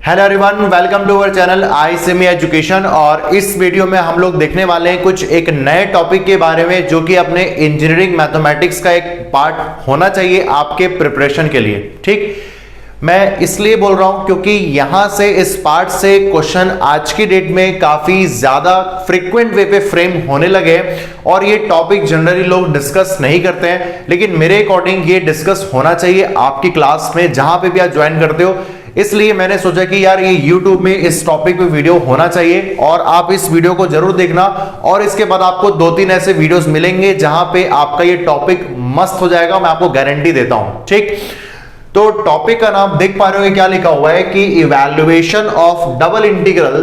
Hello everyone, welcome to our channel ICME education. और इस video में हम लोग देखने वाले हैं कुछ एक नए टॉपिक के बारे में जो कि अपने इंजीनियरिंग मैथमेटिक्स का एक पार्ट होना चाहिए आपके प्रिपरेशन के लिए। ठीक, मैं इसलिए बोल रहा हूं क्योंकि यहां से इस पार्ट से क्वेश्चन आज की डेट में काफी ज्यादा फ्रीक्वेंट वे पे फ्रेम होने लगे और ये टॉपिक जनरली लोग डिस्कस नहीं करते हैं, लेकिन मेरे अकॉर्डिंग ये डिस्कस होना चाहिए आपकी क्लास में जहां पे भी आप ज्वाइन करते हो। इसलिए मैंने सोचा कि यार ये YouTube में इस टॉपिक पे वीडियो होना चाहिए और आप इस वीडियो को जरूर देखना। और इसके बाद आपको 2-3 ऐसे वीडियोस मिलेंगे जहां पे आपका ये टॉपिक मस्त हो जाएगा, मैं आपको गारंटी देता हूं। ठीक, तो टॉपिक का नाम देख पा रहे हो क्या लिखा हुआ है कि evaluation of double integral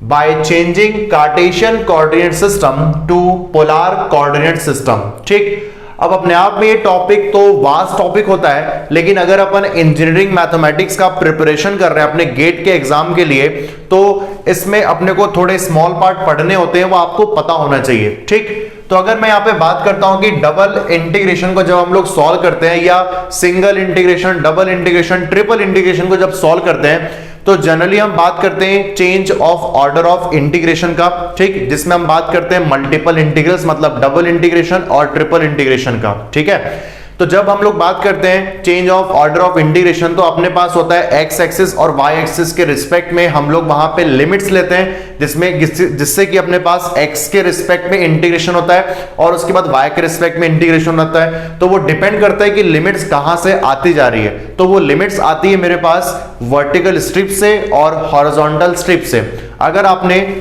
by changing Cartesian coordinate system to polar coordinate system. ठीक, अब अपने आप में ये टॉपिक तो वास्ट टॉपिक होता है, लेकिन अगर अपन इंजीनियरिंग मैथमेटिक्स का प्रिपरेशन कर रहे हैं अपने गेट के एग्जाम के लिए, तो इसमें अपने को थोड़े स्मॉल पार्ट पढ़ने होते हैं, वो आपको पता होना चाहिए। ठीक, तो अगर मैं यहाँ पे बात करता हूं कि डबल इंटीग्रेशन को जब हम लोग सॉल्व करते हैं या single integration, double integration, triple integration को जब सॉल्व करते हैं तो जनरली हम बात करते हैं change of order of integration का। ठीक, जिसमें हम बात करते हैं मल्टीपल इंटीग्रल्स मतलब डबल इंटीग्रेशन और ट्रिपल इंटीग्रेशन का। ठीक है, तो जब हम लोग बात करते हैं change of order of integration तो अपने पास होता है एक्स एक्सिस और वाई एक्सिस के रिस्पेक्ट में हम लोग वहां पे लिमिट्स लेते हैं, जिससे कि अपने पास एक्स के रिस्पेक्ट में इंटीग्रेशन होता है और उसके बाद वाई के रिस्पेक्ट में इंटीग्रेशन होता है। तो वो डिपेंड करता है कि लिमिट्स कहां से आती जा रही है। तो वो लिमिट्स आती है मेरे पास वर्टिकल स्ट्रिप से और हॉरिजॉन्टल स्ट्रिप से। अगर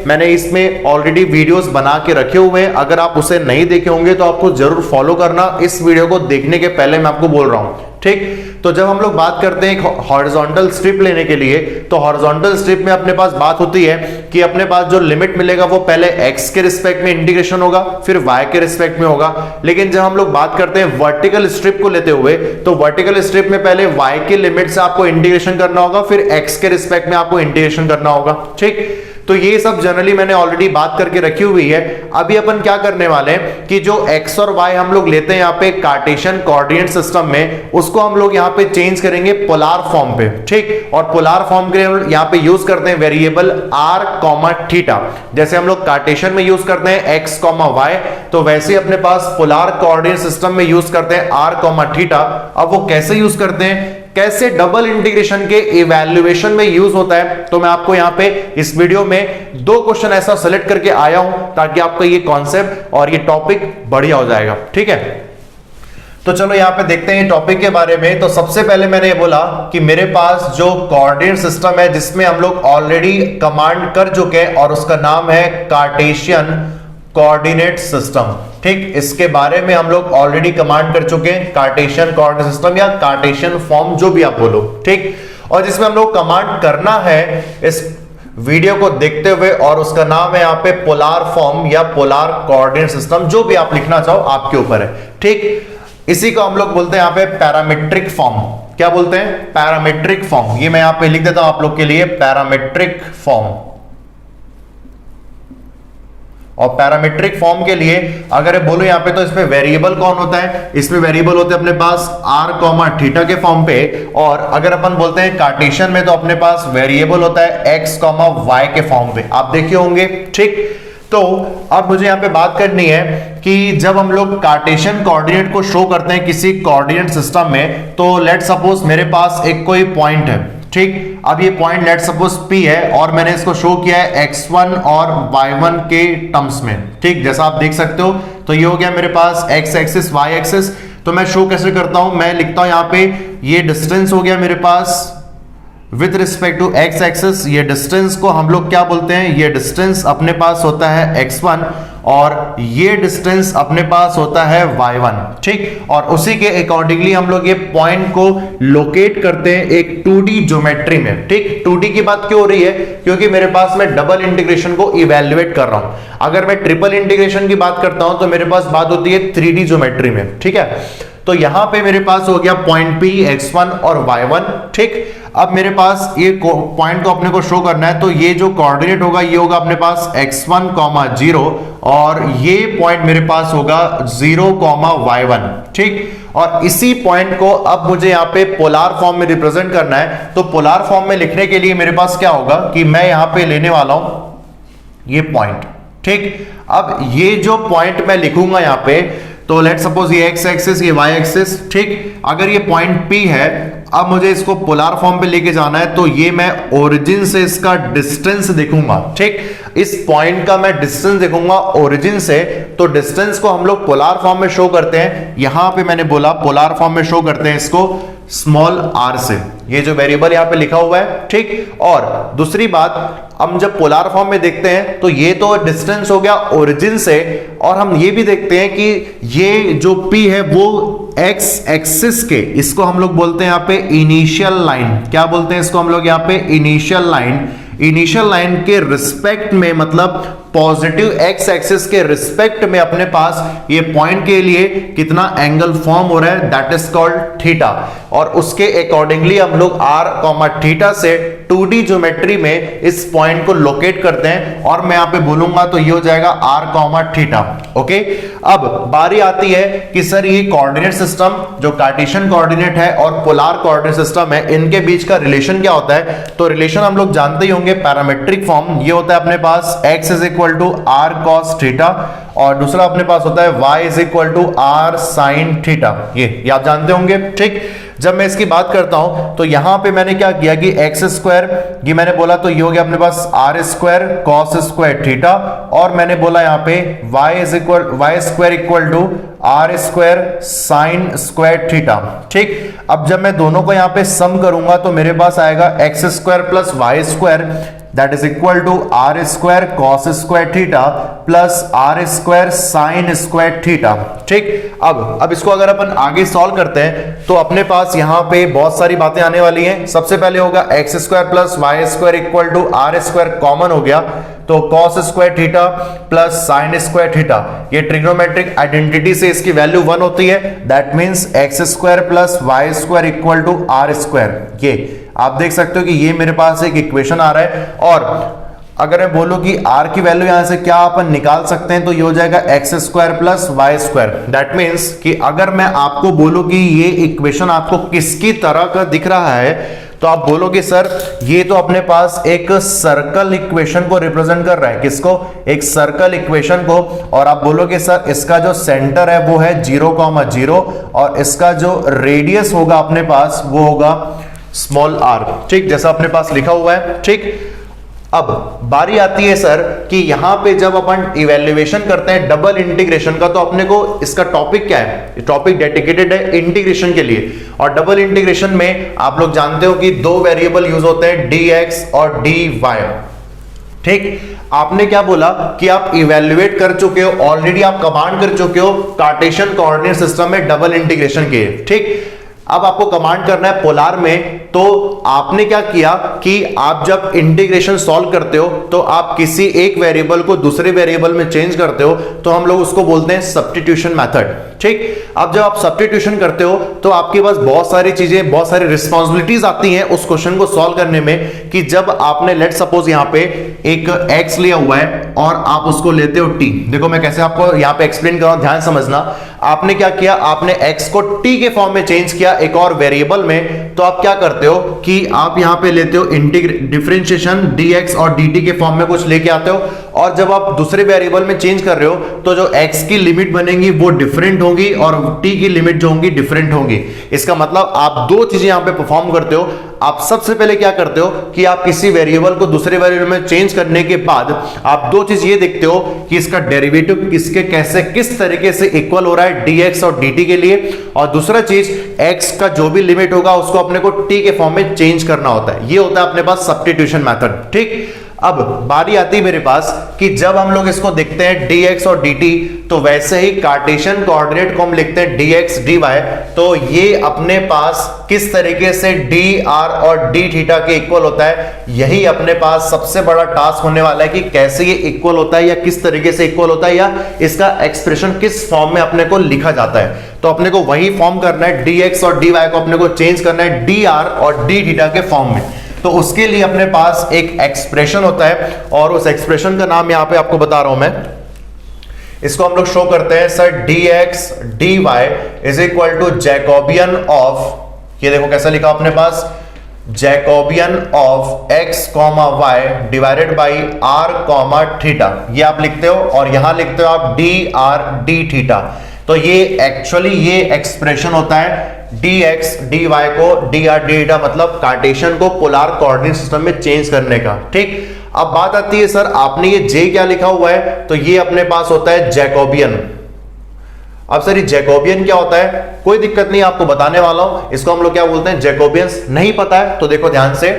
मैंने इसमें ऑलरेडी वीडियोस बना के रखे हुए हैं, अगर आप उसे नहीं देखे होंगे तो आपको जरूर फॉलो करना। इस वीडियो को देखने के पहले मैं आपको बोल रहा हूं। ठीक, तो जब हम लोग बात करते हैं हॉरिजॉन्टल स्ट्रिप लेने के लिए, तो हॉरिजॉन्टल स्ट्रिप में अपने पास बात होती है कि अपने पास जो लिमिट मिलेगा वो पहले x के रिस्पेक्ट में इंटीग्रेशन होगा, फिर y के रिस्पेक्ट में होगा। लेकिन जब हम लोग बात करते हैं वर्टिकल स्ट्रिप को लेते हुए, तो वर्टिकल स्ट्रिप में पहले y के लिमिट से आपको इंटीग्रेशन करना होगा, फिर x के रिस्पेक्ट में आपको इंटीग्रेशन करना होगा। ठीक, तो ये सब जनरली मैंने ऑलरेडी बात करके रखी हुई है। अभी अपन क्या करने वाले हैं कि जो x और y हम लोग लेते हैं यहाँ पे कार्टेशियन कोऑर्डिनेट सिस्टम में, उसको हम लोग यहाँ पे चेंज करेंगे पोलर फॉर्म पे। ठीक, और पोलर फॉर्म के लिए यहाँ पे यूज करते हैं वेरिएबल r, थीटा। जैसे हम लोग कार्टेशियन में यूज करते हैं x, y, तो वैसे अपने पास पोलर कोऑर्डिनेट सिस्टम में यूज करते हैं r, थीटा। अब वो कैसे यूज करते हैं, कैसे डबल इंटीग्रेशन के इवैल्यूएशन में यूज होता है, तो मैं आपको यहां पे इस वीडियो में 2 क्वेश्चन ऐसा सेलेक्ट करके आया हूं ताकि आपका ये कॉन्सेप्ट और ये टॉपिक बढ़िया हो जाएगा। ठीक है, तो चलो यहां पे देखते हैं टॉपिक के बारे में। तो सबसे पहले मैंने ये बोला कि मेरे पास जो कोऑर्डिनेट सिस्टम है जिसमें हम लोग ऑलरेडी कमांड कर चुके हैं और उसका नाम है कार्टेशियन कोऑर्डिनेट सिस्टम। ठीक, इसके बारे में हम लोग ऑलरेडी कमांड कर चुके हैं, कार्टेशियन कोऑर्डिनेट सिस्टम या कार्टेशियन फॉर्म जो भी आप बोलो। ठीक, और जिसमें हम लोग कमांड करना है इस वीडियो को देखते हुए, और उसका नाम है यहाँ पे पोलर फॉर्म या पोलर कोऑर्डिनेट सिस्टम, जो भी आप लिखना चाहो आपके ऊपर है। ठीक, इसी को हम लोग बोलते हैं यहाँ पे पैरामीट्रिक फॉर्म। क्या बोलते हैं? Parametric form. ये मैं यहाँ पे लिख देता हूं आप लोग के लिए, पैरामीट्रिक फॉर्म। और पैरामीट्रिक फॉर्म के लिए अगर बोलो यहाँ पे, तो इसमें वेरिएबल कौन होता है? इसमें वेरिएबल होते हैं अपने पास r, थीटा के फॉर्म पे। और अगर अपन बोलते हैं कार्टेशियन में, तो अपने पास वेरिएबल होता है x, y के फॉर्म पे। आप देखे होंगे। ठीक, तो अब मुझे यहाँ पे बात करनी है कि जब हम लोग कार्टेशियन कोऑर्डिनेट को शो करते हैं किसी कोऑर्डिनेट सिस्टम में, तो लेट सपोज मेरे पास एक कोई पॉइंट है। ठीक, अब ये पॉइंट लेट सपोज P है और मैंने इसको शो किया है x1 और y1 के टर्म्स में। ठीक, जैसा आप देख सकते हो, तो ये हो गया मेरे पास x एक्सिस, y एक्सिस। तो मैं शो कैसे करता हूं, मैं लिखता हूं यहाँ पे ये डिस्टेंस हो गया मेरे पास with respect to x axis. ये डिस्टेंस को हम लोग क्या बोलते हैं? ये डिस्टेंस अपने पास होता है x1 और ये डिस्टेंस अपने पास होता है y1। ठीक, और उसी के अकॉर्डिंगली हम लोग ये पॉइंट को लोकेट करते हैं एक 2D ज्योमेट्री में। ठीक, 2D की बात क्यों हो रही है? क्योंकि मेरे पास मैं डबल इंटीग्रेशन को इवैल्यूएट कर रहा हूं। अगर मैं ट्रिपल इंटीग्रेशन की बात करता हूं तो मेरे पास बात होती है 3D ज्योमेट्री में। ठीक है, तो यहां पे मेरे पास हो गया पॉइंट P x1 और y1। ठीक, अब मेरे पास ये पॉइंट को अपने को शो करना है, तो ये जो कोऑर्डिनेट होगा ये होगा अपने पास x1, 0 और ये पॉइंट मेरे पास होगा 0, y1। ठीक, और इसी पॉइंट को अब मुझे यहाँ पे पोलार फॉर्म में रिप्रेजेंट करना है। तो पोलार फॉर्म में लिखने के लिए मेरे पास क्या होगा कि मैं यहाँ पे लेने वाला हूं ये पॉइंट। ठीक, अब ये जो पॉइंट मैं लिखूंगा यहाँ पे, तो लेट सपोज ये x एक्सिस, ये y एक्सिस। ठीक, अगर ये पॉइंट P है, अब मुझे इसको पोलार फॉर्म पे लेके जाना है, तो ये मैं ओरिजिन से इसका डिस्टेंस देखूंगा। ठीक, इस पॉइंट का मैं डिस्टेंस देखूंगा ओरिजिन से। तो डिस्टेंस को हम लोग पोलार फॉर्म में शो करते हैं, यहां पे मैंने बोला पोलार फॉर्म में शो करते हैं इसको स्मॉल r से, ये जो वेरिएबल यहां पे लिखा हुआ है। ठीक, और दूसरी बात, हम जब पोलार फॉर्म में देखते हैं तो ये तो डिस्टेंस हो गया ओरिजिन से, और हम ये भी देखते हैं कि ये जो P है वो x एक्सिस के, इसको हम लोग बोलते हैं यहाँ पे इनिशियल लाइन। क्या बोलते हैं इसको हम लोग यहाँ पे? Initial line. इनिशियल लाइन के रिस्पेक्ट में, मतलब पॉजिटिव x एक्सिस के रिस्पेक्ट में अपने पास ये पॉइंट के लिए कितना एंगल फॉर्म हो रहा है, दैट इज कॉल्ड थीटा। और उसके अकॉर्डिंगली हम लोग r, थीटा से 2D ज्योमेट्री में इस पॉइंट को लोकेट करते हैं, और मैं यहां पे बोलूंगा तो ये हो जाएगा r, थीटा। ओके, अब बारी आती है कि सर ये कोऑर्डिनेट सिस्टम जो कार्टेशियन कोऑर्डिनेट है और पोलार कोऑर्डिनेट सिस्टम है, इनके बीच का रिलेशन क्या होता है? तो रिलेशन हम लोग जानते ही होंगे, पैरामेट्रिक फॉर्म। ये होता है अपने पास x is equal to r cos theta, और दूसरा अपने पास होता है y is equal to r sin theta. ये आप जानते होंगे। ठीक, जब मैं इसकी बात करता हूं तो यहां पे मैंने क्या किया कि x स्क्वायर, ये मैंने बोला तो ये हो गया अपने पास r square cos square theta, और मैंने बोला यहां पे y square equal to r square sin square theta. ठीक, अब जब मैं दोनों को यहां पे सम करूंगा तो मेरे पास आएगा x square plus y square, that is equal to r square cos square theta plus r square sin square theta. ठीक, अब इसको अगर अपन आगे सॉल्व करते हैं तो अपने पास यहाँ पे बहुत सारी बातें आने वाली हैं। सबसे पहले होगा x square plus y square equal to r square common हो गया, तो cos square theta plus sin square theta, ये ट्रिग्नोमेट्रिक आइडेंटिटी से इसकी वैल्यू 1 होती है, that means x square plus y square equal to r square. ये आप देख सकते हो कि ये मेरे पास एक इक्वेशन आ रहा है, और अगर मैं बोलूं कि r की वैल्यू यहां से क्या अपन निकाल सकते हैं, तो ये हो जाएगा x square plus Y square. That means कि अगर मैं आपको बोलूं कि ये इक्वेशन आपको किसकी तरह का दिख रहा है, तो आप बोलोगे सर ये तो अपने पास एक सर्कल इक्वेशन को रिप्रेजेंट कर रहा है। किसको? एक सर्कल इक्वेशन को। और आप बोलोगे सर इसका जो सेंटर है वो है 0,0 और इसका जो रेडियस होगा अपने पास वो होगा स्मॉल r। ठीक, जैसा अपने पास लिखा हुआ है। ठीक, अब बारी आती है सर कि यहां पे जब अपन इवैल्यूएशन करते हैं डबल इंटीग्रेशन का, तो अपने को इसका टॉपिक क्या है? टॉपिक डेडिकेटेड है इंटीग्रेशन के लिए, और डबल इंटीग्रेशन में आप लोग जानते हो कि दो वेरिएबल यूज होते हैं, dx और dy। ठीक, आपने क्या बोला कि आप इवैल्यूएट कर चुके हो, ऑलरेडी आप कमांड कर चुके हो कार्टेशियन कोऑर्डिनेट सिस्टम में डबल इंटीग्रेशन के। ठीक, अब आपको कमांड करना है पोलार में, तो आपने क्या किया कि आप जब इंटीग्रेशन सॉल्व करते हो तो आप किसी एक वेरिएबल को दूसरे वेरिएबल में चेंज करते हो, तो हम लोग उसको बोलते हैं सब्स्टिट्यूशन मेथड। ठीक, अब जब आप सब्स्टिट्यूशन करते हो तो आपके पास बहुत सारी चीजें, बहुत सारी रिस्पॉन्सिबिलिटीज आती हैं उस क्वेश्चन को सॉल्व करने में, कि जब आपने लेट सपोज यहां पे एक x लिया हुआ है और आप उसको लेते हो t। देखो मैं कैसे आपको यहां पे एक्सप्लेन कर रहा हूं, ध्यान समझना। आपने क्या किया, आपने x को t के फॉर्म में चेंज किया एक और वेरिएबल में, तो आप क्या करते हो कि आप यहां पे लेते हो डिफरेंशिएशन dx और dt के फॉर्म में कुछ लेके आते हो, और जब आप दूसरे वेरिएबल में चेंज कर रहे हो तो जो x की लिमिट बनेगी वो डिफरेंट होगी और t की लिमिट जो होंगी डिफरेंट होंगी। इसका मतलब आप दो चीजें यहां पे परफॉर्म करते हो। आप सबसे पहले क्या करते हो कि आप किसी वेरिएबल को दूसरे वेरिएबल में चेंज करने के बाद आप दो चीज ये देखते हो कि इसका डेरिवेटिव किसके कैसे किस तरीके से इक्वल हो रहा है dx और dt के लिए, और दूसरा चीज x का जो भी लिमिट होगा उसको अपने को t के फॉर्म में चेंज करना होता है। ये होता है अपने पास सब्स्टिट्यूशन मेथड। ठीक, अब बारी आती है मेरे पास कि जब हम लोग इसको देखते हैं dx और dt, तो वैसे ही कार्टेशियन कोऑर्डिनेट को हम लिखते हैं dx dy, तो ये अपने पास किस तरीके से dr और d थीटा के इक्वल होता है, यही अपने पास सबसे बड़ा टास्क होने वाला है कि कैसे ये इक्वल होता है या किस तरीके से इक्वल होता है, या इसका एक्सप्रेशन किस फॉर्म में अपने को लिखा जाता है। तो अपने को वही फॉर्म करना है, dx और dy को अपने को चेंज करना है dr और d थीटा के फॉर्म में। तो उसके लिए अपने पास एक एक्सप्रेशन होता है और उस एक्सप्रेशन का नाम यहां पे आपको बता रहा हूं मैं। इसको हम लोग शो करते हैं sir, dx dy is equal to Jacobian of, ये देखो कैसा लिखा अपने पास, Jacobian of x comma Y divided by r comma theta, ये आप लिखते हो और यहां लिखते हो आप dr d थीटा। तो ये एक्चुअली ये एक्सप्रेशन होता है dx dy को dr d थीटा, मतलब कार्टेशियन को पोलर कोऑर्डिनेट सिस्टम में चेंज करने का। ठीक, अब बात आती है सर आपने ये j क्या लिखा हुआ है, तो ये अपने पास होता है जैकोबियन। अब सर ये जैकोबियन क्या होता है, कोई दिक्कत नहीं, आपको बताने वाला हूं। इसको हम लोग क्या बोलते हैं, जैकोबियंस। नहीं पता है तो देखो ध्यान से,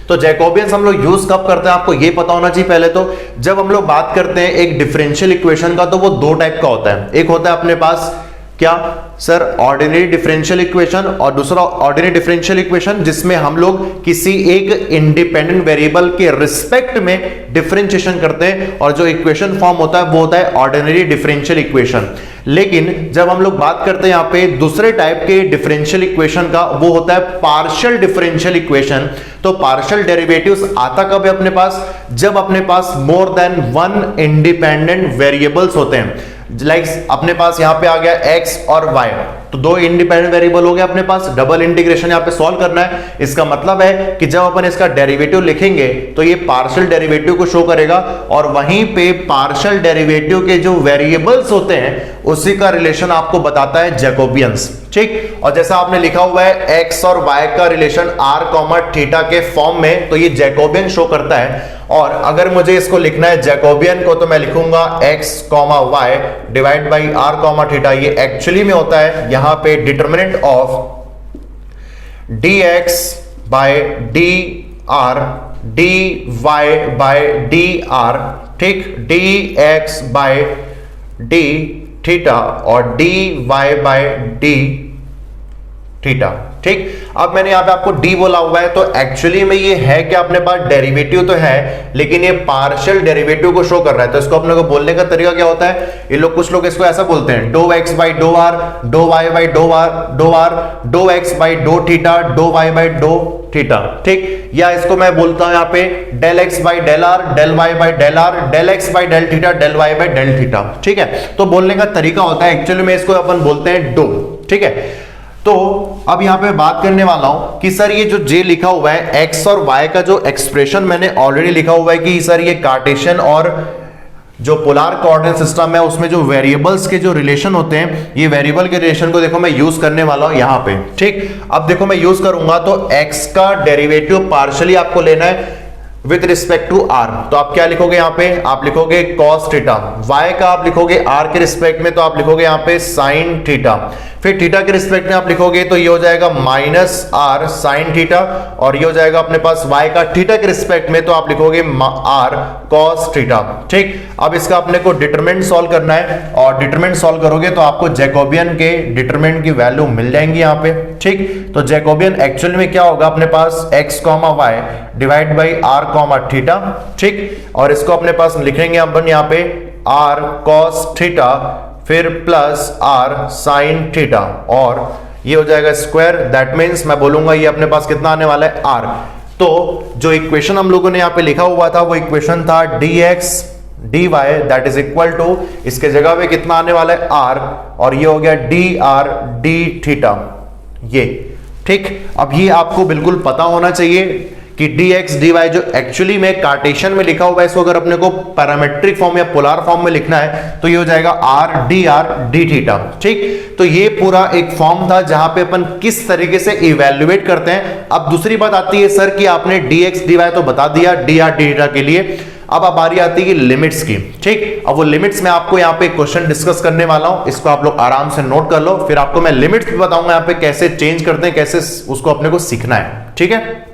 तो जैकोबियंस हम लोग यूज कब करते हैं आपको ये पता होना चाहिए पहले तो। जब हम लोग बात करते हैं एक डिफरेंशियल इक्वेशन का, तो वो दो टाइप का होता है। एक होता है अपने पास क्या सर, ऑर्डिनरी डिफरेंशियल इक्वेशन, और दूसरा ऑर्डिनरी डिफरेंशियल इक्वेशन जिसमें हम लोग किसी एक इंडिपेंडेंट वेरिएबल के रिस्पेक्ट में डिफरेंशिएशन करते हैं, और जो इक्वेशन फॉर्म होता है वो होता है ऑर्डिनरी डिफरेंशियल इक्वेशन। लेकिन जब हम लोग बात करते हैं यहाँ पे दूसरे टाइप के डिफरेंशियल इक्वेशन का, वो होता है पार्शियल डिफरेंशियल इक्वेशन। तो पार्शियल डेरिवेटिव्स आता कब है अपने पास, जब अपने पास more than one independent variables होते हैं। लाइक अपने पास यहाँ पे आ गया x और y, तो दो इंडिपेंडेंट वेरिएबल हो गए अपने पास, डबल इंटीग्रेशन यहाँ पे सॉल्व करना है। इसका मतलब है कि जब अपन इसका डेरिवेटिव लिखेंगे तो ये पार्शियल डेरिवेटिव को शो करेगा, और वहीं पे पार्शियल डेरिवेटिव के जो वेरिएबल्स होते हैं उसी का रिलेशन आपको बताता है जैकोबियंस। ठीक, और जैसा आपने लिखा हुआ है x और y का रिलेशन r कॉमा थीटा के फॉर्म में, तो ये जैकोबियन शो करता है। और अगर मुझे इसको लिखना है जैकोबियन को, तो मैं लिखूंगा x comma y divide by r comma theta. ये एक्चुअली में होता है यहां पे determinant of dx by dr dy by dr, ठीक, dx बाय d थीटा और dy बाय d थीटा। ठीक, अब मैंने यहां पे आपको d बोला हुआ है, तो एक्चुअली में ये है कि अपने पास डेरिवेटिव तो है, लेकिन ये पार्शियल डेरिवेटिव को शो कर रहा है। तो इसको अपने को बोलने का तरीका क्या होता है, ये लोग कुछ लोग इसको ऐसा बोलते हैं, doh x by doh r, doh y by doh r, doh x by doh theta, doh y by doh theta. ठीक, या इसको मैं बोलता हूं यहाँ पे del x by del r, del y by del r, del x by del theta, del y by del theta. ठीक है, तो बोलने का तरीका होता है, एक्चुअली में इसको अपन बोलते हैं डो। ठीक है, तो अब यहां पे बात करने वाला हूं कि सर ये जो J लिखा हुआ है, x और y का जो एक्सप्रेशन मैंने ऑलरेडी लिखा हुआ है कि सर ये कार्टेशियन और जो पोलर कोऑर्डिनेट सिस्टम है उसमें जो वेरिएबल्स के जो रिलेशन होते हैं, ये वेरिएबल के रिलेशन को देखो मैं यूज करने वाला हूं यहां पे। ठीक, अब देखो मैं यूज करूंगा तो x का डेरिवेटिव पार्शियली आपको लेना है विद रिस्पेक्ट टू r, तो आप क्या लिखोगे यहाँ पे, आप लिखोगे cos थीटा। y का आप लिखोगे r के रिस्पेक्ट में, तो आप लिखोगे यहाँ पे sin थीटा। फिर थीटा के रिस्पेक्ट में आप लिखोगे तो ये हो जाएगा माइनस r sin थीटा, और ये हो जाएगा अपने पास y का थीटा के रिस्पेक्ट में, तो आप लिखोगे r cos थीटा। ठीक, अब इसका अपने को डिटरमिनेंट सॉल्व करना है, और डिटरमिनेंट सॉल्व करोगे तो आपको जैकोबियन के डिटरमिनेंट की वैल्यू मिल जाएंगी यहाँ पे। ठीक, तो जैकोबियन एक्चुअली में क्या होगा अपने पास, x comma y divide by r comma theta. ठीक, और इसको अपने पास लिखेंगे अपन यहाँ पे r cos थीटा, फिर प्लस r sin थीटा, और ये हो जाएगा स्क्वायर। दैट मींस मैं बोलूंगा ये अपने पास कितना आने वाला है, r। तो जो इक्वेशन हम लोगों ने यहाँ पे लिखा हुआ था वो इक्वेशन था dx dy that is equal to, इसके जगह पे कितना आने वाला है r, और ये हो गया dr d थीटा ये। ठीक, अब ये आपको बिल्कुल पता होना चाहिए कि dx dy जो एक्चुअली में कार्टेशियन में लिखा हुआ है, इसको अगर अपने को पैरामेट्रिक फॉर्म या पोलर फॉर्म में लिखना है तो ये हो जाएगा r dr d थीटा। ठीक, तो ये पूरा एक फॉर्म था जहां पे अपन किस तरीके से इवैल्यूएट करते हैं। अब दूसरी बात आती है सर कि आपने dx dy तो बता दिया dr d थीटा के लिए, अब बारी आती है लिमिट्स की। ठीक, अब वो लिमिट्स में आपको यहाँ पे क्वेश्चन डिस्कस करने वाला हूं, इसको आप लोग आराम से नोट कर लो, फिर आपको मैं लिमिट्स भी बताऊंगा यहाँ पे कैसे चेंज करते हैं, कैसे उसको अपने को सीखना है। ठीक है,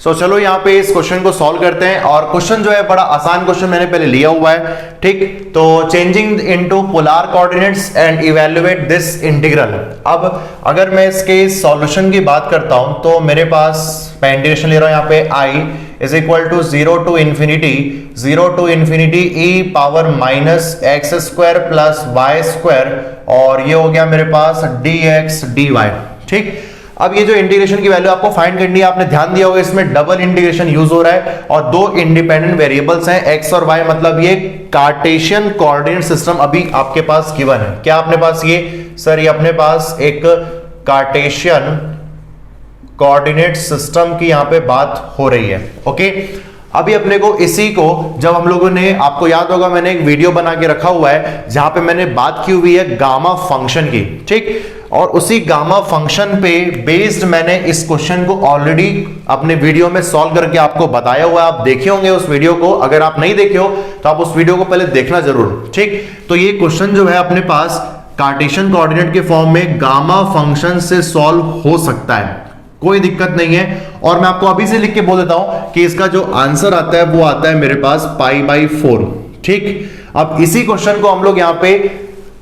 सो चलो यहाँ पे इस क्वेश्चन को सॉल्व करते हैं, और क्वेश्चन जो है बड़ा आसान क्वेश्चन मैंने पहले लिया हुआ है। ठीक, तो changing into polar coordinates and evaluate this integral. अब अगर मैं इसके सॉल्यूशन की बात करता हूं तो मेरे पास मैं इंटीग्रेशन ले रहा हूं यहाँ पे i is equal to 0 to infinity e power minus x square plus Y square, और ये हो गया मेरे पास dx dy। ठीक, अब ये जो इंटीग्रेशन की वैल्यू आपको फाइंड करनी है, आपने ध्यान दिया होगा इसमें डबल इंटीग्रेशन यूज हो रहा है और दो इंडिपेंडेंट वेरिएबल्स हैं x और y, मतलब ये कार्टेशियन कोऑर्डिनेट सिस्टम अभी आपके पास गिवन है। क्या अपने पास ये सर, ये अपने पास एक कार्टेशियन कोऑर्डिनेट सिस्टम की यहां पे बात हो रही है। ओके, अभी अपने को इसी को जब हम लोगों ने, आपको याद होगा मैंने एक वीडियो बना के रखा हुआ है जहां पे मैंने बात की हुई है गामा फंक्शन की। ठीक, और उसी गामा फंक्शन पे बेस्ड मैंने इस क्वेश्चन को ऑलरेडी अपने वीडियो में सॉल्व करके आपको बताया हुआ है। आप देखे होंगे उस वीडियो को, अगर आप नहीं देखे हो तो आप उस वीडियो को पहले देखना जरूर। ठीक, तो ये क्वेश्चन जो है अपने पास कार्टेशियन कोऑर्डिनेट के फॉर्म में गामा फंक्शन से सॉल्व हो सकता है, कोई दिक्कत नहीं है। और मैं आपको अभी से लिख के बोल देता हूं कि इसका जो आंसर आता है वो आता है मेरे पास π/4। ठीक, अब इसी क्वेश्चन को हम लोग यहां पे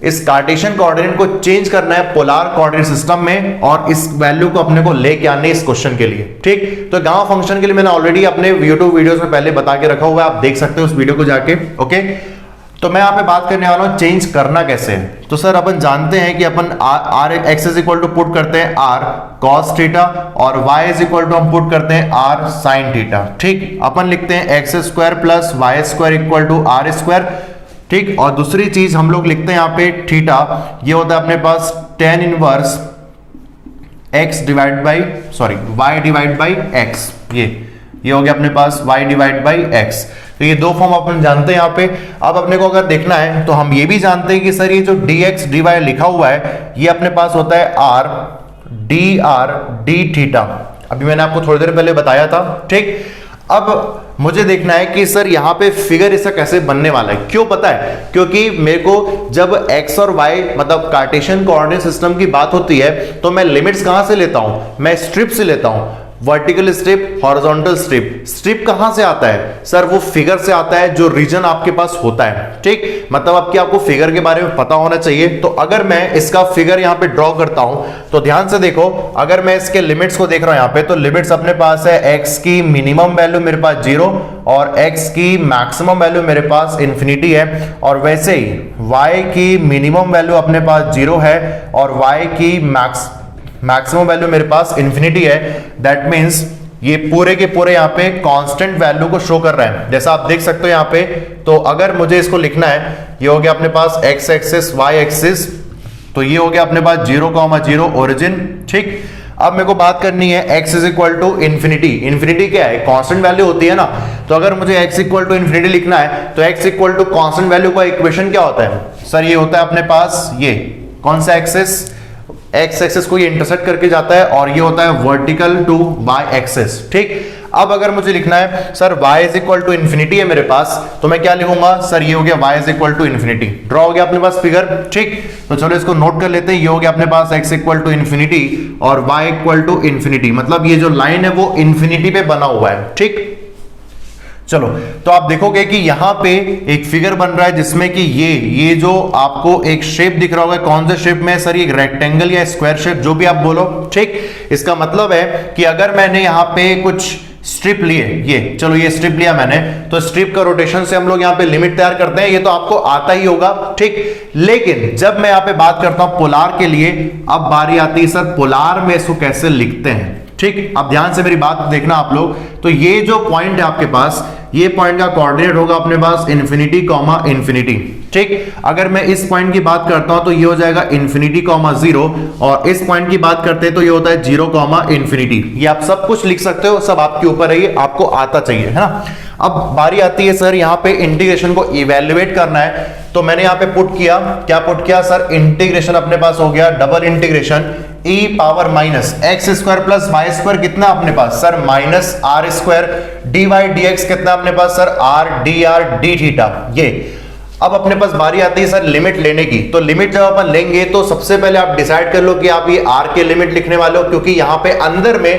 इस कार्टेशियन कोऑर्डिनेट को चेंज करना है पोलर कोऑर्डिनेट सिस्टम में, और इस वैल्यू को अपने को लेके आने इस क्वेश्चन के लिए। ठीक, तो गामा फंक्शन के लिए मैंने ऑलरेडी अपने यूट्यूब वीडियोस में पहले बता के रखा हुआ है, आप देख सकते हो उस वीडियो को जाके। ओके, तो मैं यहां पे बात करने वाला हूं चेंज करना कैसे है। तो सर अपन जानते हैं कि अपन r x is equal to put करते हैं r cos थीटा और y इज इक्वल टू हम पुट करते हैं r sin थीटा। ठीक, अपन लिखते हैं x square plus Y square equal to r square. ठीक, और दूसरी चीज हम लोग लिखते हैं यहाँ पे थीटा, ये होता है अपने पास tan inverse x divide by y divide by x। ये हो गया अपने पास y डिवाइड बाई x। तो ये दो फॉर्म अपन जानते हैं यहाँ पे। अब अपने को अगर देखना है तो हम ये भी जानते हैं कि सर ये जो dx dy लिखा हुआ है ये अपने पास होता है r dr d थीटा, अभी मैंने आपको थोड़ी देर पहले बताया था। ठीक, अब मुझे देखना है कि सर यहाँ पे फिगर इसका कैसे बनने वाला है। क्यों पता है, क्योंकि मेरे को जब x और y मतलब कार्टेशियन कोऑर्डिनेट सिस्टम की बात होती है तो मैं लिमिट्स कहां से लेता हूं, मैं स्ट्रिप से लेता हूं। Vertical strip, horizontal strip. Strip कहां से आता है सर, वो फिगर से आता है जो रीजन आपके पास होता है। ठीक, मतलब आपको फिगर के बारे में पता होना चाहिए। तो अगर मैं इसका फिगर यहां पे ड्रॉ करता हूं तो ध्यान से देखो, अगर मैं इसके लिमिट्स को देख रहा हूं यहां पे, तो लिमिट्स अपने पास है x की मिनिमम वैल्यू मेरे पास 0 और x की मैक्सिमम वैल्यू मेरे पास इंफिनिटी है, और वैसे ही y की मिनिमम वैल्यू अपने पास 0 है और y की मैक्सिमम वैल्यू मेरे पास इंफिनिटी है। दैट मींस ये पूरे के पूरे यहाँ पे कांस्टेंट वैल्यू को शो कर रहे हैं, जैसा आप देख सकते हो यहाँ पे। तो अगर मुझे इसको लिखना है, ये हो गया अपने पास x एक्सिस y एक्सिस, तो ये हो गया अपने पास 0,0 ओरिजिन। ठीक, अब मेरे को बात करनी है x is equal to infinity. Infinity क्या है, कांस्टेंट वैल्यू होती है ना। तो अगर मुझे x इक्वल टू इंफिनिटी लिखना है तो x equal to constant value का इक्वेशन क्या होता है सर, ये होता है अपने पास ये कौन सा एक्सिस, x एक्सिस को ये इंटरसेक्ट करके जाता है और ये होता है वर्टिकल टू y एक्सिस। ठीक, अब अगर मुझे लिखना है sir y is equal to infinity है मेरे पास, तो मैं क्या लिखूंगा सर, ये हो गया y is equal to infinity. Draw हो गया अपने पास फिगर। ठीक, तो चलो इसको नोट कर लेते हैं। ये हो गया अपने पास x इक्वल टू इंफिनिटी और y इक्वल टू इंफिनिटी, मतलब ये जो लाइन है वो इंफिनिटी पे बना हुआ है। ठीक, चलो तो आप देखोगे कि यहां पे एक फिगर बन रहा है जिसमें कि ये जो आपको एक शेप दिख रहा होगा, कौन से शेप में सर, ये रेक्टेंगल या स्क्वायर शेप जो भी आप बोलो। ठीक, इसका मतलब है कि अगर मैंने यहाँ पे कुछ स्ट्रिप लिए, ये चलो ये स्ट्रिप लिया मैंने, तो स्ट्रिप का रोटेशन से हम लोग यहाँ पे लिमिट तैयार करते हैं, ये तो आपको आता ही होगा। ठीक, लेकिन जब मैं यहाँ पे बात करता हूं पोलार के लिए, अब बारी आती है सर पोलार में इसको कैसे लिखते हैं। ठीक, अब ध्यान से मेरी बात देखना आप लोग। तो ये जो पॉइंट है आपके पास, ये पॉइंट का कोऑर्डिनेट होगा अपने पास इंफिनिटी कॉमा इंफिनिटी। ठीक, अगर मैं इस पॉइंट की बात करता हूं तो ये हो जाएगा इंफिनिटी कॉमा 0, और इस पॉइंट की बात करते हैं तो ये होता है 0 कॉमा इंफिनिटी। ये आप सब कुछ लिख सकते हो, सब आपके ऊपर है, ये आपको आता चाहिए, है ना। अब बारी आती है सर यहाँ पे इंटीग्रेशन को इवेल्युएट करना है, तो मैंने यहाँ पे पुट किया, क्या पुट किया सर, इंटीग्रेशन अपने पास हो गया double integration e power minus x square plus Y square, कितना अपने पास sir minus R square, D Y D X कितना अपने पास सर आर डी थीटा। ये अब अपने पास बारी आती है सर लिमिट लेने की। तो लिमिट जब अपन लेंगे तो सबसे पहले आप डिसाइड कर लो कि आप ये r के लिमिट लिखने वाले हो, क्योंकि यहाँ पे अंदर में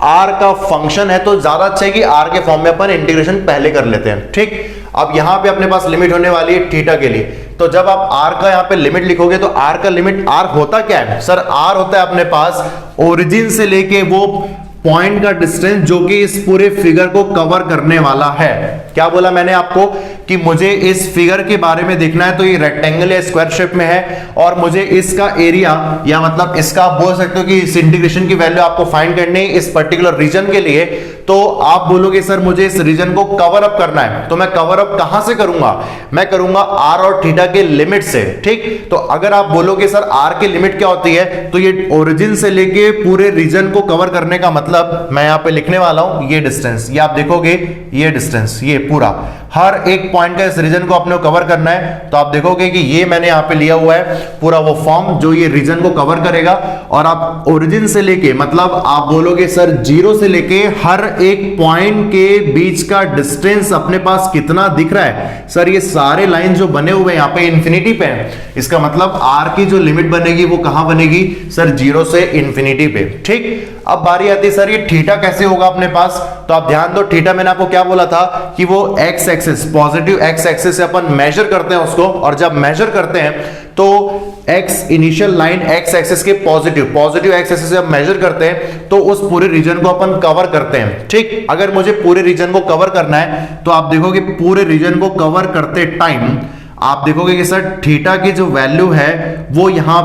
r का फंक्शन है तो ज्यादा अच्छा है कि r के फॉर्म में अपन इंटीग्रेशन पहले कर लेते हैं। ठीक, अब यहाँ पे अपने पास लिमिट होने वाली है थीटा के लिए, तो जब आप r का यहाँ पे लिमिट लिखोगे तो r का लिमिट, r होता क्या है सर, r होता है अपने पास ओरिजिन से लेके वो पॉइंट का डिस्टेंस जो कि इस पूरे फिगर को कवर करने वाला है। क्या बोला मैंने आपको कि मुझे इस फिगर के बारे में देखना है, तो ये रेक्टेंगल या स्क्वायर शेप में है और मुझे इसका एरिया या मतलब इसका आप बोल सकते हो कि इस इंटीग्रेशन की वैल्यू आपको फाइंड करनी है इस पर्टिकुलर रीजन के लिए। तो आप बोलोगे सर मुझे इस रीजन को कवर अप करना है, तो मैं कवर अप कहां से करूंगा? मैं करूंगा आर और थीटा के लिमिट से। ठीक, तो अगर आप बोलोगे सर आर की लिमिट क्या होती है, तो ये ओरिजिन से लेके पूरे रीजन को कवर करने का मतलब मैं यहां पे लिखने वाला हूं ये डिस्टेंस, ये आप देखोगे ये डिस्टेंस, ये पूरा हर एक पॉइंट का इस रीजन को अपने कवर करना है। तो आप देखोगे कि ये मैंने यहां पे लिया हुआ है पूरा वो फॉर्म जो ये रीजन को कवर करेगा। और आप ओरिजिन से लेके मतलब आप बोलोगे सर जीरो से लेके हर एक पॉइंट के बीच का डिस्टेंस अपने पास कितना दिख रहा है? सर ये सारे लाइन जो बने हुए हैं यहां पे इंफिनिटी पे है, इसका मतलब आर की जो लिमिट बनेगी वो कहां बनेगी? सर जीरो से इंफिनिटी पे। ठीक, अब बारी आती है सर ये थीटा कैसे होगा अपने पास? तो आप ध्यान दो, थीटा मैंने आपको क्या बोला था कि वो x axis, positive x axis से अपन मेजर करते हैं उसको, और जब मेजर करते हैं तो x initial line x axis के पॉजिटिव एक्स एक्सिस से मेजर करते हैं तो उस पूरे रीजन को अपन कवर करते हैं। ठीक, अगर मुझे पूरे रीजन को कवर करना है तो आप देखोगे पूरे रीजन को कवर करते टाइम आप देखोगे कि सर थीटा की जो वैल्यू है वो यहां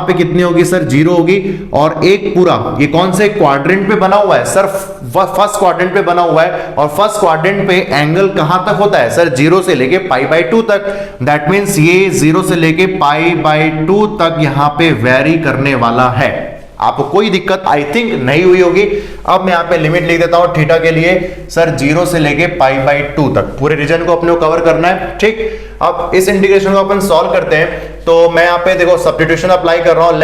पे कितनी होगी? सर जीरो होगी। और एक पूरा ये कौन से क्वाड्रेंट पे बना हुआ है? सर फर्स्ट क्वाड्रेंट पे बना हुआ है, और फर्स्ट क्वाड्रेंट पे एंगल कहां तक होता है? सर जीरो से लेके π/2 तक। दैट मींस ये जीरो से लेके π/2 तक यहां पे वेरी करने वाला है। आपको कोई दिक्कत आई थिंक नहीं हुई होगी। अब मैं यहां पे लिमिट लिख देता हूं थीटा के लिए, सर जीरो से लेके π/2 तक पूरे रीजन को अपने को कवर करना है। ठीक, अब इस इंटीग्रेशन को अपन सॉल्व करते हैं, तो मैं यहां पे देखो सब्स्टिट्यूशन अप्लाई कर रहा हूं,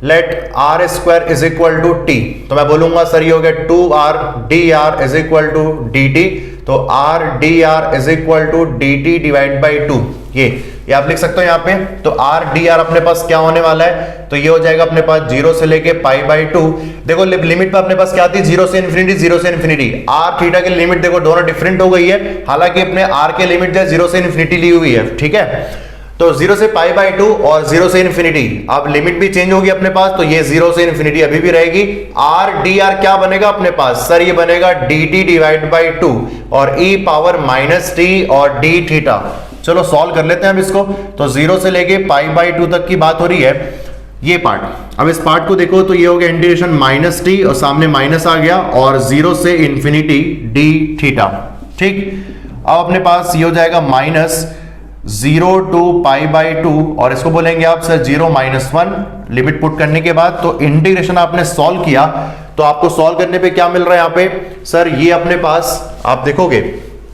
let r square is equal to t. तो मैं बोलूंगा सर ये हो गया 2r dr is equal to dt, तो r dr is equal to dt divide by 2। ये आप लिख सकते हो यहाँ पे। तो r dr अपने पास क्या होने वाला है? तो ये हो जाएगा अपने पास जीरो से लेके π/2। देखो लिमिट पे अपने पास क्या आती है? जीरो से इन्फिनिटी। r थीटा की लिमिट देखो दोनों डिफरेंट हो गई है, हालांकि अपने r के लिमिट जो जीरो से इन्फिनिटी ली हुई है। ठीक है, तो जीरो से π/2 और जीरो से इन्फिनिटी, अब लिमिट भी चेंज होगी अपने पास, तो ये जीरो से इन्फिनिटी अभी भी रहेगी। r dr क्या बनेगा अपने पास? सर ये बनेगा dt डिवाइड बाई 2 और e पावर -t और d थीटा। चलो सॉल्व कर लेते हैं अब इसको। तो जीरो से लेके π/2 तक की बात हो रही है, ये पार्ट। अब इस पार्ट को देखो तो ये हो गया इंटीग्रेशन -t और सामने माइनस आ गया और जीरो से इन्फिनिटी d थीटा। ठीक, अब अपने पास ये हो जाएगा -0 to π/2 और इसको बोलेंगे आप सर 0 -1 लिमिट पुट करने के बाद। तो इंटीग्रेशन आपने सॉल्व किया तो आपको सॉल्व करने पे क्या मिल रहा है यहाँ पे? सर ये अपने पास आप देखोगे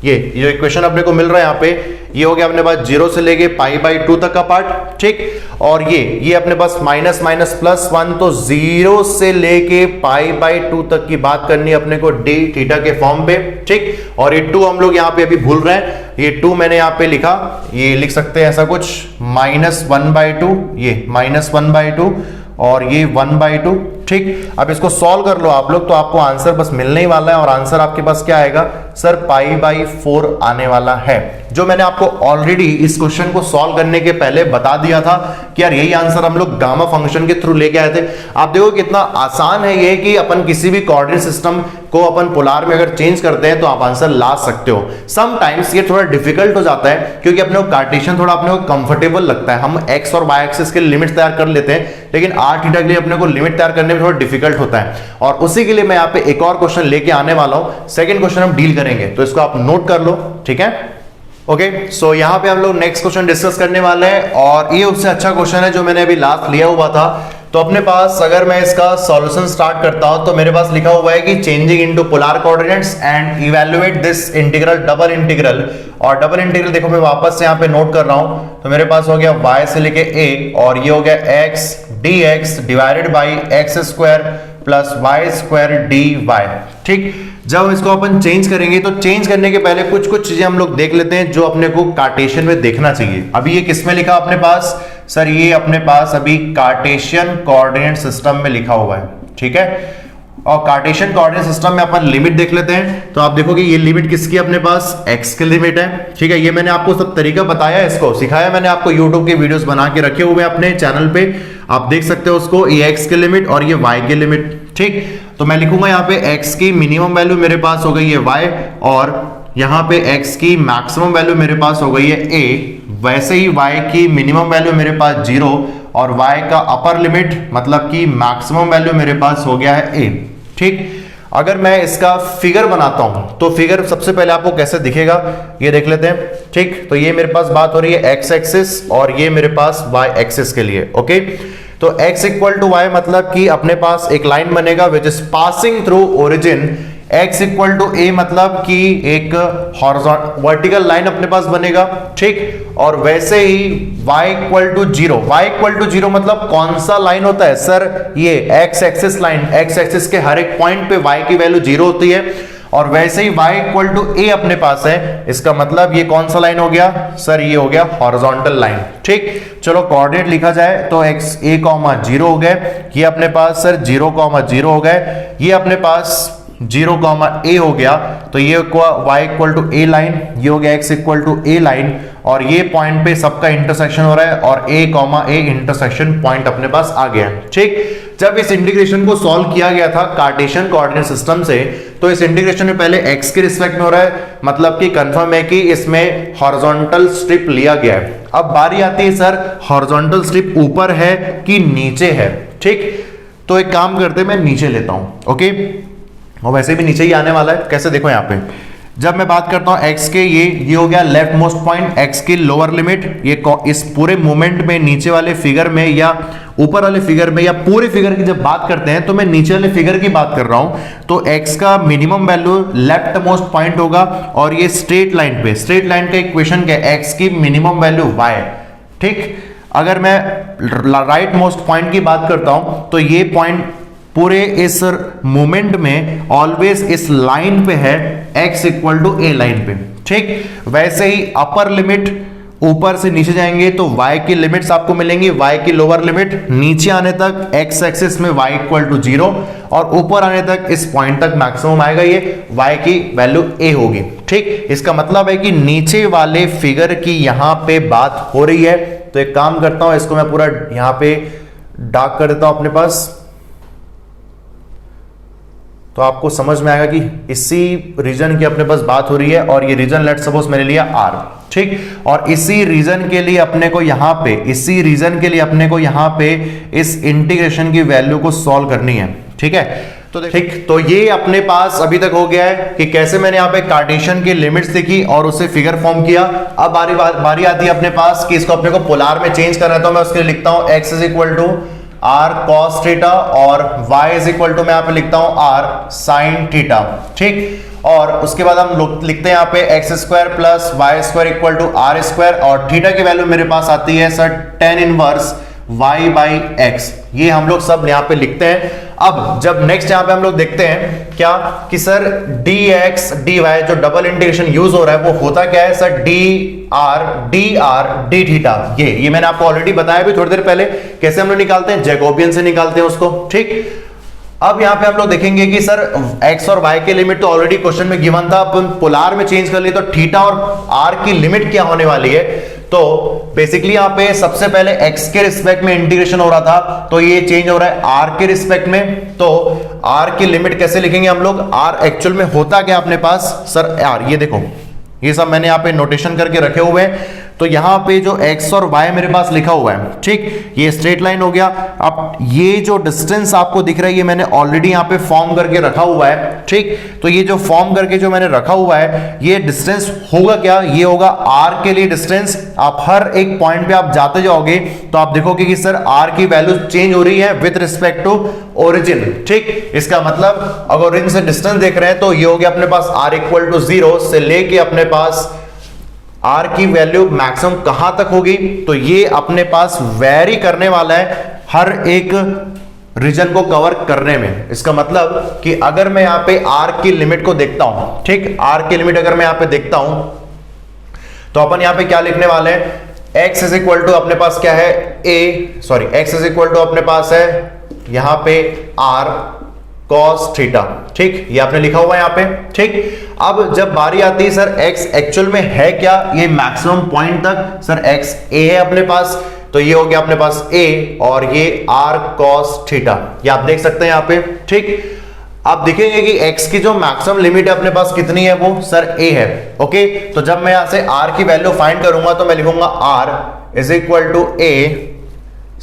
ये जो इक्वेशन अपने को मिल रहा है यहाँ पे, ये हो गया अपने पास जीरो से लेके π/2 तक का पार्ट। ठीक, और ये अपने पास -+1, तो जीरो से लेके π/2 तक की बात करनी है अपने को d थीटा के फॉर्म पे। ठीक, और ये 2 हम लोग यहाँ पे अभी भूल रहे हैं, ये 2 मैंने यहाँ पे लिखा, ये लिख सकते हैं ऐसा कुछ -1/2, ये -1/2 और ये 1/2। ठीक, अब इसको सॉल्व कर लो आप लोग तो आपको आंसर बस मिलने ही वाला है, और आंसर आपके पास क्या आएगा? सर π/4 आने वाला है, जो मैंने आपको ऑलरेडी इस क्वेश्चन को सॉल्व करने के पहले बता दिया था कि यार यही आंसर हम लोग गामा फंक्शन के थ्रू लेके आए थे। आप देखो कितना आसान है ये कि अपन किसी भी कोऑर्डिनेट सिस्टम को अपन पोलार में अगर चेंज करते हैं तो आप आंसर ला सकते हो। समटाइम्स ये थोड़ा डिफिकल्ट हो जाता है क्योंकि अपने को कार्टेशियन थोड़ा अपने को कंफर्टेबल लगता है, हम एक्स और वाई एक्सिस के लिमिट तैयार कर लेते हैं, लेकिन आर थीटा के लिए अपने को लिमिट तैयार करने में थोड़ा डिफिकल्ट होता है। और उसी के लिए मैं यहाँ पे एक और क्वेश्चन लेके आने वाला हूं, सेकंड क्वेश्चन हम डील करेंगे, तो इसको आप नोट कर लो। ठीक है, ओके, सो यहाँ पे हम लोग नेक्स्ट क्वेश्चन डिस्कस करने वाले हैं, और ये उससे अच्छा क्वेश्चन है जो मैंने अभी लास्ट लिया हुआ था। तो अपने पास अगर मैं इसका सॉल्यूशन स्टार्ट करता हूं तो मेरे पास लिखा हुआ है कि changing into polar coordinates and evaluate this integral, double integral. और डबल इंटीग्रल देखो मैं वापस से यहाँ पे नोट कर रहा हूं, तो मेरे पास हो गया y से लेके a और ये हो गया x dx divided by x square plus Y square dy। ठीक, जब इसको अपन चेंज करेंगे तो चेंज करने के पहले कुछ कुछ चीजें हम लोग देख लेते हैं जो अपने को कार्टेशियन में देखना चाहिए। अभी ये किसमें लिखा अपने पास? सर ये अपने पास अभी कार्टेशियन कोऑर्डिनेट सिस्टम में लिखा हुआ है। ठीक है, और कार्टेशियन कोऑर्डिनेट सिस्टम में अपन लिमिट देख लेते हैं। तो आप देखोगे ये लिमिट किसकी अपने पास? x की लिमिट है। ठीक है, ये मैंने आपको सब तरीका बताया, इसको सिखाया मैंने आपको, YouTube के वीडियोस बना के रखे हुए अपने चैनल पे, आप देख सकते हो उसको। ये x की लिमिट और ये y की लिमिट। ठीक, तो मैं लिखूंगा यहाँ पे x की मिनिमम वैल्यू मेरे पास हो गई है y, और यहाँ पे x की मैक्सिमम वैल्यू मेरे पास हो गई है a। वैसे ही y की मिनिमम वैल्यू मेरे पास 0 और y का अपर लिमिट मतलब कि मैक्सिमम वैल्यू मेरे पास हो गया है a। ठीक, अगर मैं इसका फिगर बनाता हूं तो फिगर सबसे पहले आपको कैसे दिखेगा ये देख लेते हैं। ठीक, तो ये मेरे पास बात हो रही है x एक्सिस और ये मेरे पास y एक्सिस के लिए। ओके, तो x इक्वल टू y मतलब कि अपने पास एक लाइन बनेगा which is passing through origin. x equal to a मतलब कि एक हॉरिजॉन्टल वर्टिकल लाइन अपने पास बनेगा। ठीक, और वैसे ही y equal to 0, y equal to 0 मतलब कौन सा लाइन होता है सर, ये x axis line. x axis के हर एक पॉइंट पे y की वैल्यू 0 होती है, और वैसे ही y इक्वल टू a अपने पास है, इसका मतलब ये कौन सा लाइन हो गया सर, ये हो गया हॉरिजॉन्टल लाइन। ठीक, चलो कोऑर्डिनेट लिखा जाए तो x a, 0 हो गए, ये अपने पास सर 0, 0 हो गए, ये अपने पास 0, a हो गया, तो ये y equal to a line, ये हो गया x equal to a line, और ये पॉइंट पे सबका इंटरसेक्शन हो रहा है और a, इंटरसेक्शन पॉइंट अपने पास आ गया। ठीक, जब इस इंटीग्रेशन को सॉल्व किया गया था कार्टेशियन कोऑर्डिनेट सिस्टम से, तो इस इंटीग्रेशन में पहले x के रिस्पेक्ट में हो रहा है, मतलब कि कंफर्म है कि इसमें हॉरिजॉन्टल स्ट्रिप लिया गया है। अब बारी आती है सर हॉरिजॉन्टल स्ट्रिप ऊपर है कि नीचे है। ठीक, तो एक काम करते हैं, मैं नीचे लेता हूं। ओके, और वैसे भी नीचे ही आने वाला है, कैसे देखो यहाँ पे जब मैं बात करता हूं x के, ये हो गया लेफ्ट मोस्ट पॉइंट, x की लोअर लिमिट, ये इस पूरे मोमेंट में नीचे वाले फिगर में या ऊपर वाले फिगर में या पूरे फिगर की जब बात करते हैं तो मैं नीचे वाले फिगर की बात कर रहा हूं, तो x का minimum value left most point होगा, और ये स्ट्रेट लाइन पे, स्ट्रेट लाइन का इक्वेशन क्या है, x की मिनिमम वैल्यू y। ठीक, अगर मैं राइट मोस्ट पॉइंट की बात करता हूं तो ये पॉइंट पूरे इस मोमेंट में ऑलवेज इस लाइन पे है, x equal to a line पे। ठीक, वैसे ही अपर लिमिट ऊपर से नीचे जाएंगे तो y की लिमिट्स आपको मिलेंगी, y की लोअर लिमिट नीचे आने तक x एक्सिस में y इक्वल टू 0, और ऊपर आने तक इस पॉइंट तक मैक्सिमम आएगा, ये y की वैल्यू a होगी। ठीक, इसका मतलब है कि नीचे वाले फिगर की यहां पे बात हो रही है। तो एक काम करता हूं, इसको मैं पूरा यहां पे डार्क कर देता हूं अपने पास, तो आपको समझ में आएगा कि इसी रीजन की अपने पास बात हो रही है, और ये रीजन लेट सपोज मैंने लिया R। ठीक, और इसी रीजन के लिए अपने को यहाँ पे, इसी रीजन के लिए अपने को यहाँ पे इस इंटीग्रेशन की वैल्यू को सॉल्व करनी है। ठीक है, तो ठीक, तो ये अपने पास अभी तक हो गया है कि कैसे मैंने यहाँ पे कार्टेशियन की लिमिट्स देखी और उसे फिगर फॉर्म किया। अब बारी आती है अपने पास कि इसको अपने को पोलार में चेंज करना है, तो मैं उसके लिए लिखता हूँ x is equal to r cos theta और y इज इक्वल टू मैं यहाँ पे लिखता हूं r sin थीटा। ठीक, और उसके बाद हम लोग लिखते हैं यहाँ पे x square plus Y square equal to r square, और थीटा की वैल्यू मेरे पास आती है sir tan inverse y by x. ये हम लोग सब यहाँ पे लिखते हैं। अब जब नेक्स्ट यहाँ पे हम लोग देखते हैं क्या कि सर dx dy जो डबल इंटीग्रेशन यूज हो रहा है वो होता क्या है सर, dr d थीटा। ये मैंने आपको ऑलरेडी बताया भी थोड़ी देर पहले, कैसे हम लोग निकालते हैं, जैकोबियन से निकालते हैं उसको। ठीक, अब यहाँ पे हम लोग देखेंगे कि सर x और y के लिमिट तो ऑलरेडी क्वेश्चन में गिवन था, अपन पोलार में चेंज कर लिए तो थीटा और r की लिमिट क्या होने वाली है। तो बेसिकली यहाँ पे सबसे पहले x के रिस्पेक्ट में इंटीग्रेशन हो रहा था, तो ये चेंज हो रहा है r के रिस्पेक्ट में। तो r की लिमिट कैसे लिखेंगे हम लोग, r एक्चुअल में होता क्या अपने पास सर r, ये देखो ये सब मैंने यहाँ पे नोटेशन करके रखे हुए हैं। तो यहाँ पे जो x और y मेरे पास लिखा हुआ है, ठीक, ये स्ट्रेट लाइन हो गया। अब ये जो डिस्टेंस आपको दिख रहा है ये मैंने ऑलरेडी यहाँ पे फॉर्म करके रखा हुआ है। ठीक, तो ये जो फॉर्म करके जो मैंने रखा हुआ है ये डिस्टेंस होगा क्या, ये होगा r के लिए डिस्टेंस। आप हर एक पॉइंट पे आप जाते जाओगे तो आप देखोगे कि सर r की वैल्यू चेंज हो रही है विद रिस्पेक्ट टू ओरिजिन। ठीक, इसका मतलब अगर ओरिजिन से डिस्टेंस देख रहे हैं तो ये हो गया अपने पास r इक्वल टू 0 से लेके अपने पास r की वैल्यू मैक्सिमम कहां तक होगी, तो ये अपने पास वेरी करने वाला है हर एक रीजन को कवर करने में। इसका मतलब कि अगर मैं यहां पे r की लिमिट को देखता हूं, ठीक, r की लिमिट अगर मैं यहां पे देखता हूं तो अपन यहां पे क्या लिखने वाले हैं, x इज इक्वल टू अपने पास क्या है x इज इक्वल टू अपने पास है यहां पे r cos थीटा। ठीक, ये आपने लिखा हुआ है यहाँ पे। ठीक, अब जब बारी आती है सर x एक्चुअल में है क्या, ये मैक्सिमम पॉइंट तक सर x a है अपने पास, तो ये हो गया अपने पास a और ये r cos थीटा, ये आप देख सकते हैं यहां पे। ठीक, आप देखेंगे कि x की जो मैक्सिमम लिमिट है अपने पास कितनी है, वो सर a है। ओके, तो जब मैं यहां से r की वैल्यू फाइंड करूंगा तो मैं लिखूंगा r is equal to a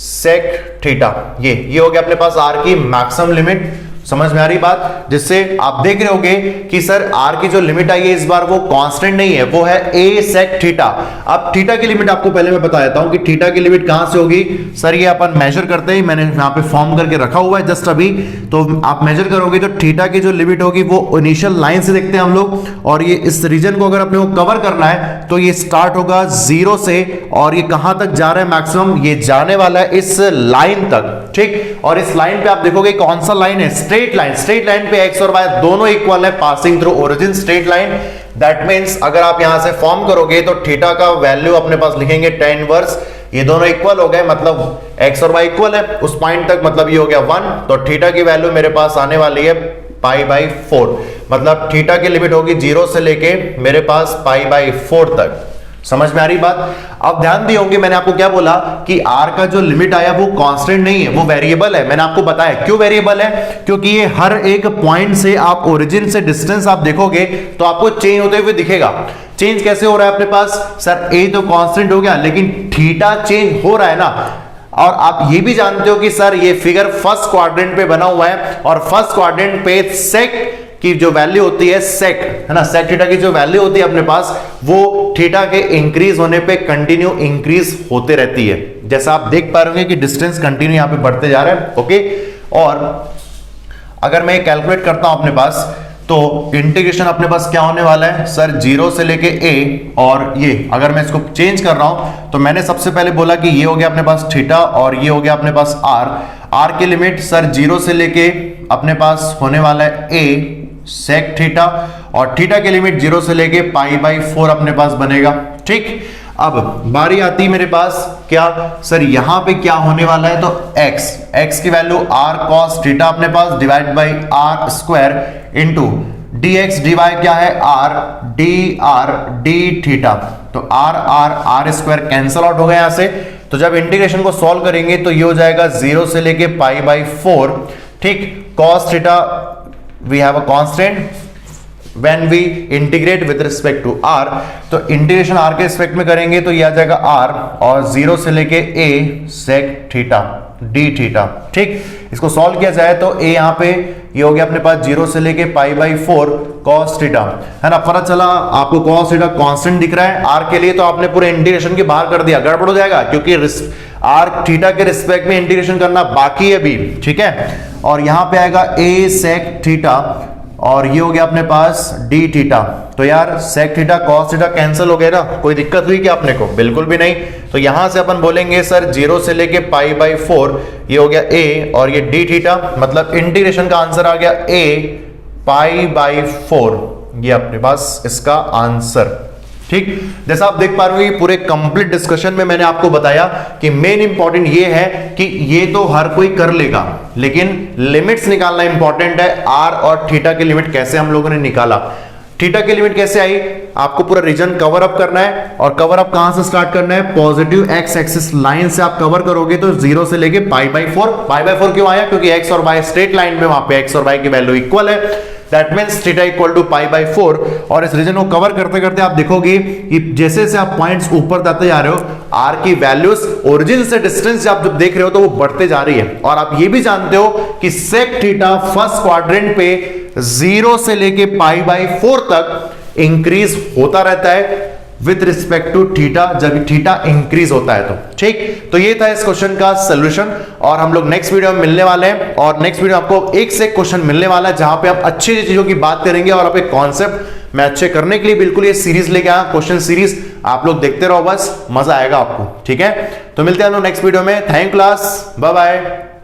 sec theta. ये हो गया अपने पास r की मैक्सिमम लिमिट। समझ में आ रही बात, जिससे आप देख रहे होगे कि सर r की जो लिमिट आई है इस बार वो कांस्टेंट नहीं है, वो है a sec थीटा। अब थीटा की लिमिट आपको पहले मैं बता देता हूं कि थीटा की लिमिट कहां से होगी। सर ये अपन मेजर करते हैं, मैंने यहां पे फॉर्म करके रखा हुआ है जस्ट अभी, तो आप मेजर करोगे तो थीटा की जो लिमिट होगी वो इनिशियल लाइन से देखते हैं हम लोग, और ये इस रीजन को अगर अपने को कवर करना है तो ये स्टार्ट होगा 0 से, और ये कहां तक जा रहा है मैक्सिमम, ये जाने वाला है इस लाइन तक। ठीक, और इस लाइन पे आप देखोगे कौन सा लाइन है, स्ट्रेट लाइन पे x और y दोनों इक्वल है, passing through origin straight line. That means अगर आप यहां से फॉर्म करोगे तो थीटा का वैल्यू अपने पास लिखेंगे tan इनवर्स, ये दोनों इक्वल हो गए, मतलब x और y इक्वल है उस पॉइंट तक, मतलब ये हो गया 1, तो थीटा की वैल्यू मेरे पास आने वाली है π/4, मतलब थीटा की लिमिट होगी 0 से लेके मेरे पास π/4 तक। समझ में आ रही बात। अब ध्यान दिए होंगे मैंने आपको क्या बोला कि r का जो लिमिट आया वो कांस्टेंट नहीं है, वो वेरिएबल है। मैंने आपको बताया क्यों वेरिएबल है, क्योंकि ये हर एक पॉइंट से आप ओरिजिन से डिस्टेंस आप देखोगे तो आपको चेंज होते हुए दिखेगा। चेंज कैसे हो रहा है अपने पास, सर a तो कांस्टेंट हो गया लेकिन थीटा चेंज हो रहा है ना। और आप ये भी जानते हो कि सर ये फिगर फर्स्ट क्वाड्रेंट पे बना हुआ है, और फर्स्ट क्वाड्रेंट पे सेक की जो वैल्यू होती है सेक, है ना, सेक थीटा की जो वैल्यू होती है अपने पास वो थीटा के इंक्रीज होने पे कंटिन्यू इंक्रीज होते रहती है। जैसा आप देख पा रहे हैं कि डिस्टेंस कंटिन्यू यहां पे बढ़ते जा रहा है। ओके, और अगर मैं कैलकुलेट करता हूं अपने पास तो इंटीग्रेशन अपने पास क्या होने वाला है, सर 0 से लेके a, और ये अगर मैं इसको चेंज कर रहा हूं तो मैंने सबसे पहले बोला कि ये हो गया अपने पास थीटा और ये हो गया अपने पास r की लिमिट सर 0 से लेके अपने पास होने वाला है a sec थीटा, और थीटा की लिमिट 0 से लेके π/4 अपने पास बनेगा। ठीक, अब बारी आती है मेरे पास क्या, सर यहां पे क्या होने वाला है, तो x की वैल्यू r cos थीटा अपने पास divide by r square into dx dy क्या है r dr d थीटा, तो r स्क्वायर कैंसल आउट हो गया यहां से। तो जब इंटीग्रेशन को सॉल्व करेंगे तो ये हो जाएगा 0 से लेके π/4। ठीक, cos theta we have a constant when we integrate with respect to r, तो इंटीग्रेशन r के रिस्पेक्ट में करेंगे तो ये आ जाएगा r और 0 से लेके a sec theta d theta. ठीक, इसको सॉल्व किया जाए तो a यहाँ पे ये हो गया अपने पास 0 से लेके π/4 cos थीटा, है ना। पता चला आपको cos थीटा कांस्टेंट दिख रहा है r के लिए, तो आपने पूरे इंटीग्रेशन के बाहर कर दिया, गड़बड़ हो जाएगा क्योंकि r थीटा के रिस्पेक्ट में इंटीग्रेशन करना बाकी है अभी। ठीक है, और यहां पे आएगा a sec थीटा और ये हो गया अपने पास d थीटा, तो यार sec theta cos theta cancel हो गया ना, कोई दिक्कत हुई क्या अपने को, बिल्कुल भी नहीं। तो यहां से अपन बोलेंगे सर 0 से लेके π/4 ये हो गया a और ये d थीटा, मतलब इंटीग्रेशन का आंसर आ गया a π/4, ये अपने पास इसका आंसर। ठीक, जैसा आप देख पा रहे हो पूरे कंप्लीट डिस्कशन में मैंने आपको बताया कि मेन इंपॉर्टेंट ये है कि ये तो हर कोई कर लेगा, लेकिन लिमिट्स निकालना इंपॉर्टेंट है। r और थीटा की लिमिट कैसे हम लोगों ने निकाला, थीटा की लिमिट कैसे आई, आपको पूरा रीजन कवर अप करना है, और कवर अप कहां से स्टार्ट करना है, पॉजिटिव एक्स एक्सिस लाइन से आप कवर करोगे तो 0 से लेके π/4 क्यों आया, क्योंकि x और y स्ट्रेट लाइन में वहां पे x और y की वैल्यू इक्वल है। That means theta equal to π/4, और इस रीजन को कवर करते करते आप देखोगे कि जैसे जैसे आप पॉइंट्स ऊपर जाते जा रहे हो r की वैल्यूज ओरिजिन से डिस्टेंस आप जब देख रहे हो तो वो बढ़ते जा रही है। और आप ये भी जानते हो कि सेक थीटा फर्स्ट क्वाड्रेंट पे 0 से लेके π/4 तक इंक्रीज होता रहता है विथ रिस्पेक्ट टू थीटा, जब थीटा इंक्रीज होता है तो। ठीक, तो ये था इस क्वेश्चन का सॉल्यूशन, और हम लोग नेक्स्ट वीडियो में मिलने वाले हैं, और नेक्स्ट वीडियो आपको एक से एक क्वेश्चन मिलने वाला है जहां पे आप अच्छी चीजों की बात करेंगे, और आपके कॉन्सेप्ट मैं अच्छे करने के लिए बिल्कुल ये सीरीज लेके आया, क्वेश्चन सीरीज। आप लोग देखते रहो, बस मजा आएगा आपको। ठीक है, तो मिलते हैं हम लोग नेक्स्ट वीडियो में। Thank class, bye bye.